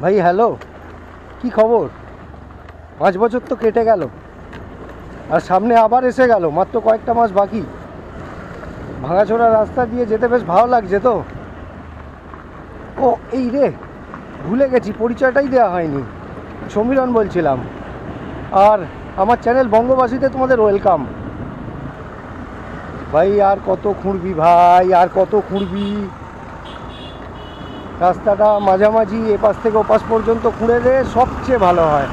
ভাই হ্যালো, কি খবর? 5 বছর তো কেটে গেল, আর সামনে আবার এসে গেল, মাত্র কয়েকটা মাস বাকি। ভাঙাচোরা রাস্তা দিয়ে যেতে বেশ ভালো লাগছে তো। ও এই রে, ভুলে গেছি, পরিচয়টাই দেওয়া হয়নি। সমীরণ বলছিলাম, আর আমার চ্যানেল বঙ্গবাসীতে তোমাদের ওয়েলকাম। ভাই আর কত খুঁড়বি ভাই, আর কত খুঁড়বি? রাস্তাটা মাঝামাঝি এপাশ থেকে ওপাশ পর্যন্ত খুঁড়ে দে, সবচেয়ে ভালো হয়।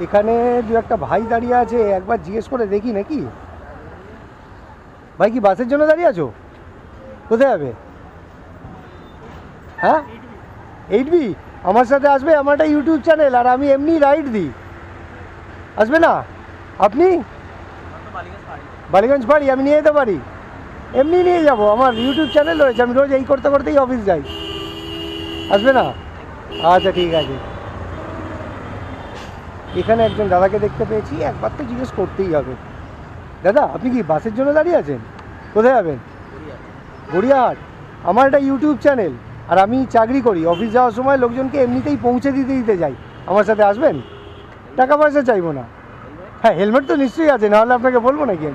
এখানে দু একটা ভাই দাঁড়িয়ে আছে, একবার জিজ্ঞেস করে দেখি নাকি। ভাই কি বাসের জন্য দাঁড়িয়ে আছো? কোথায় যাবে? হ্যাঁ, 8B। আমার সাথে আসবে, আমার একটা ইউটিউব চ্যানেল, আর আমি এমনি রাইড দিই। আসবে না আপনি? বালিগঞ্জ পারি, আমি নিয়ে যেতে পারি, এমনি নিয়ে যাব। আমার ইউটিউব চ্যানেল রয়েছে, আমি রোজ এই করতে করতেই অফিস যাই। আসবে না? আচ্ছা ঠিক আছে। এখানে একজন দাদাকে দেখতে পেয়েছি, একবার তো জিজ্ঞেস করতেই হবে। দাদা আপনি কি বাসের জন্য দাঁড়িয়ে আছেন? কোথায় যাবেন? গড়িয়াহাট। আমার একটা ইউটিউব চ্যানেল, আর আমি চাকরি করি। অফিস যাওয়ার সময় লোকজনকে এমনিতেই পৌঁছে দিতে দিতে যাই। আমার সাথে আসবেন? টাকা পয়সা চাইবো না। হ্যাঁ, হেলমেট তো নিশ্চয়ই আছে, নাহলে আপনাকে বলবো নাকি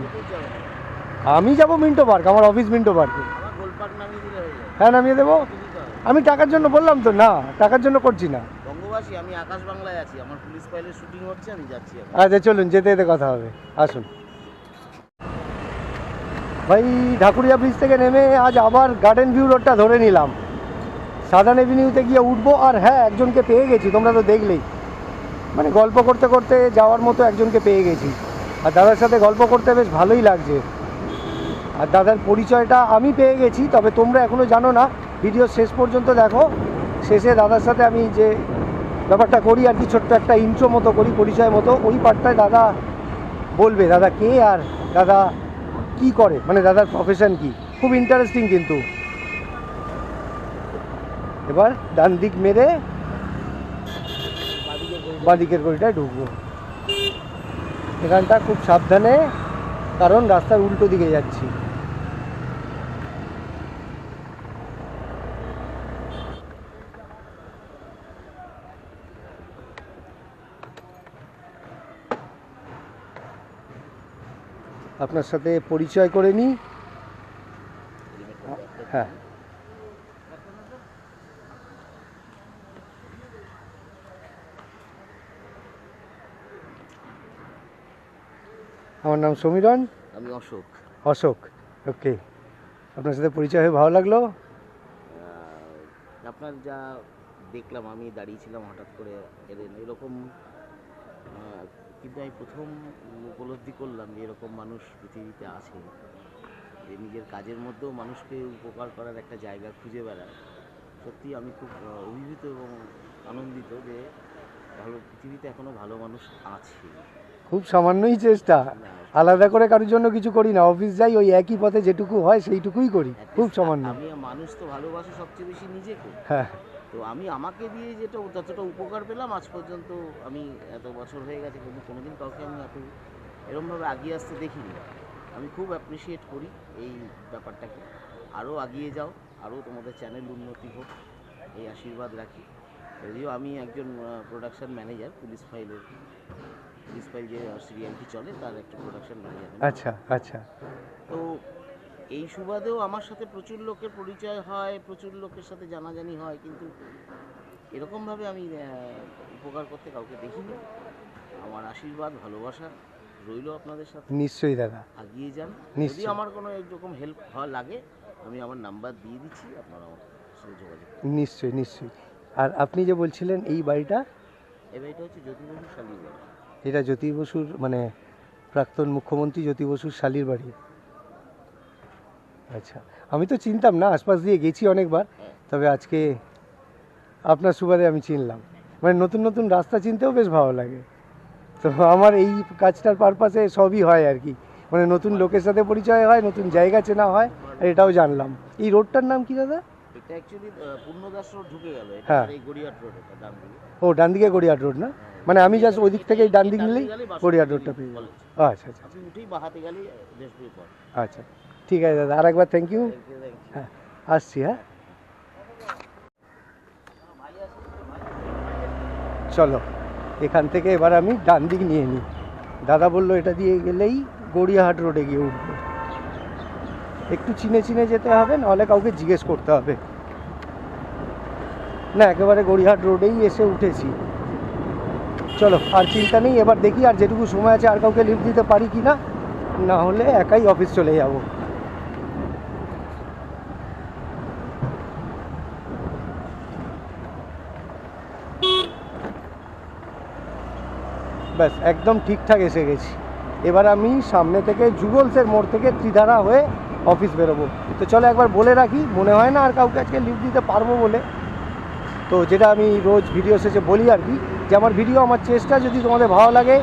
আমি যাবো মিন্টো পার্ক, আমার অফিস মিন্টো পার্কে। হ্যাঁ, নামিয়ে দেবো। আমি টাকার জন্য বললাম তো, না টাকার জন্য করছি না। বঙ্গবাসী, আমি আকাশ বাংলায় আছি, আমার পুলিশ ফাইলের শুটিং হচ্ছে, আমি যাচ্ছি এখন। আচ্ছা চলুন, যেতে যেতে কথা হবে, আসুন। ভাই ঢাকুরিয়া ব্রিজ থেকে নেমে আজ আবার গার্ডেন ভিউ রোডটা ধরে নিলাম। সাদার্ন এভিনিউতে গিয়ে উঠবো। আর হ্যাঁ, একজনকে পেয়ে গেছি, তোমরা তো দেখলেই। মানে গল্প করতে করতে যাওয়ার মতো একজনকে পেয়ে গেছি, আর দাদার সাথে গল্প করতে বেশ ভালোই লাগছে। আর দাদার পরিচয়টা আমি পেয়ে গেছি, তবে তোমরা এখনও জানো না। ভিডিও শেষ পর্যন্ত দেখো, শেষে দাদার সাথে আমি যে ব্যাপারটা করি আর কি, ছোট্ট একটা ইন্ট্রো মতো করি, পরিচয় মতো, ওই পার্টটায় দাদা বলবে দাদা কে আর দাদা কি করে, মানে দাদার প্রফেশন কি। খুব ইন্টারেস্টিং কিন্তু। এবার ডান দিক মেরে বাঁদিকের গলিটায় ঢুকবো। এখানটা খুব সাবধানে, কারণ রাস্তার উল্টো দিকে যাচ্ছি। আপনার সাথে পরিচয় করে নিই। হ্যাঁ, আমার নাম সমীরণ। আমি অশোক। অশোক, ওকে। আপনার সাথে পরিচয় হয়ে ভালো লাগলো। আপনার যা দেখলাম, আমি দাঁড়িয়েছিলাম, হঠাৎ করে এলেন এরকম, কিন্তু আমি প্রথম উপলব্ধি করলাম যে এরকম মানুষ পৃথিবীতে আছে, যে নিজের কাজের মধ্যেও মানুষকে উপকার করার একটা জায়গা খুঁজে বেড়ায়। সত্যি আমি খুব অভিভূত এবং আনন্দিত যে পৃথিবীতে এখনও ভালো মানুষ আছে। খুব সামান্যই চেষ্টা, আলাদা করে কারোর জন্য কিছু করি না। অফিস যাই, ওই একই পথে যেটুকু হয় সেইটুকুই করি, খুব সামান্য। আমি মানুষ তো ভালোবাসে সবচেয়ে বেশি নিজেকে। হ্যাঁ, তো আমি আমাকে দিয়ে যতটা উপকার পেলাম আজ পর্যন্ত, আমি এত বছর হয়ে গেছে কিন্তু কোনোদিন কাউকে আমি এরমভাবে এগিয়ে আসতে দেখিনি। আমি খুব অ্যাপ্রিসিয়েট করি এই ব্যাপারটাকে। আরও এগিয়ে যাও, আরও তোমাদের চ্যানেল উন্নতি হোক, এই আশীর্বাদ রাখি। যদিও আমি একজন প্রোডাকশন ম্যানেজার, পুলিশ ফাইল যে সিরিয়ালটি চলে তার একটা প্রোডাকশন ম্যানেজার। আচ্ছা আচ্ছা। তো এই সুবাদেও আমার সাথে প্রচুর লোকের পরিচয় হয়, প্রচুর লোকের সাথে জানাজানি হয়, কিন্তু এরকমভাবে আমি উপকার করতে কাউকে দেখিনি। আমার আশীর্বাদ, ভালোবাসা রইল আপনাদের সাথে। নিশ্চয়ই দাদা, এগিয়ে যান। যদি আমার কোনো এরকম হেল্প লাগে, আমি আমার নাম্বার দিয়ে দিচ্ছি, আপনারা আমার সাথে যোগাযোগ করুন। নিশ্চয়ই নিশ্চয়ই। আর আপনি যে বলছিলেন এই বাড়িটা? এই বাড়িটা হচ্ছে জ্যোতি বসুর শালীর বাড়ি। এটা জ্যোতি বসুর, মানে প্রাক্তন মুখ্যমন্ত্রী জ্যোতি বসুর শালীর বাড়ি? আচ্ছা, আমি তো চিনতাম না, আশপাশ দিয়ে গেছি অনেকবার, তবে আজকে আপনার সুবাদে আমি চিনলাম। মানে নতুন নতুন রাস্তা চিনতেও বেশ ভালো লাগে। তো আমার এই কাজটার পারপাসে সবই হয় আর কি, মানে নতুন লোকের সাথে পরিচয় হয়, নতুন জায়গা চেনা হয়, আর এটাও জানলাম। এই রোডটার নাম কি দাদা? এটা অ্যাকচুয়ালি পূর্ণদাস রোড ঢুকে গেল, হ্যাঁ, এই গড়িয়াহাট রোড, এটা ডান দিকে। ও ডান দিকে গড়িয়াহাট রোড না? মানে আমি জাস্ট ওই দিক থেকেই ডান দিক নিলেই গড়িয়াহাট রোডটা পেয়ে যাবো। আচ্ছা আচ্ছা, আপনি উঠেই বাহাতে গেলেই দেশপুরের পর। আচ্ছা ঠিক আছে দাদা, আরেকবার থ্যাংক ইউ। হ্যাঁ, আসছি। হ্যাঁ, চলো এখান থেকে এবার আমি ডান দিক নিয়ে নিই। দাদা বললো এটা দিয়ে গেলেই গড়িয়াহাট রোডে গিয়ে উঠবো। একটু চিনে চিনে যেতে হবে, নাহলে কাউকে জিজ্ঞেস করতে হবে। না, একেবারে গড়িয়াহাট রোডেই এসে উঠেছি। চলো আর চিন্তা নেই, এবার দেখি আর যেটুকু সময় আছে আর কাউকে লিফট দিতে পারি কি না, না হলে একাই অফিস চলে যাব। ব্যাস একদম ঠিকঠাক এসে গেছি। এবার আমি সামনে থেকে জুগলসের মোড় থেকে ত্রিধারা হয়ে অফিস বেরোবো। তো চলো একবার বলে রাখি, মনে হয় না আর কাউকে আজকে লিফট দিতে পারবো বলে। তো যেটা আমি রোজ ভিডিও শেষে বলি আর কি, যে আমার ভিডিও, আমার চেষ্টা যদি তোমাদের ভালো লাগে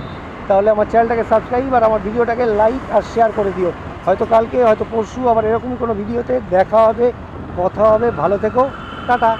তাহলে আমার চ্যানেলটাকে সাবস্ক্রাইব আর আমার ভিডিওটাকে লাইক আর শেয়ার করে দিও। হয়তো কালকে, হয়তো পরশু আবার এরকমই কোনো ভিডিওতে দেখা হবে, কথা হবে। ভালো থেকো, টাটা।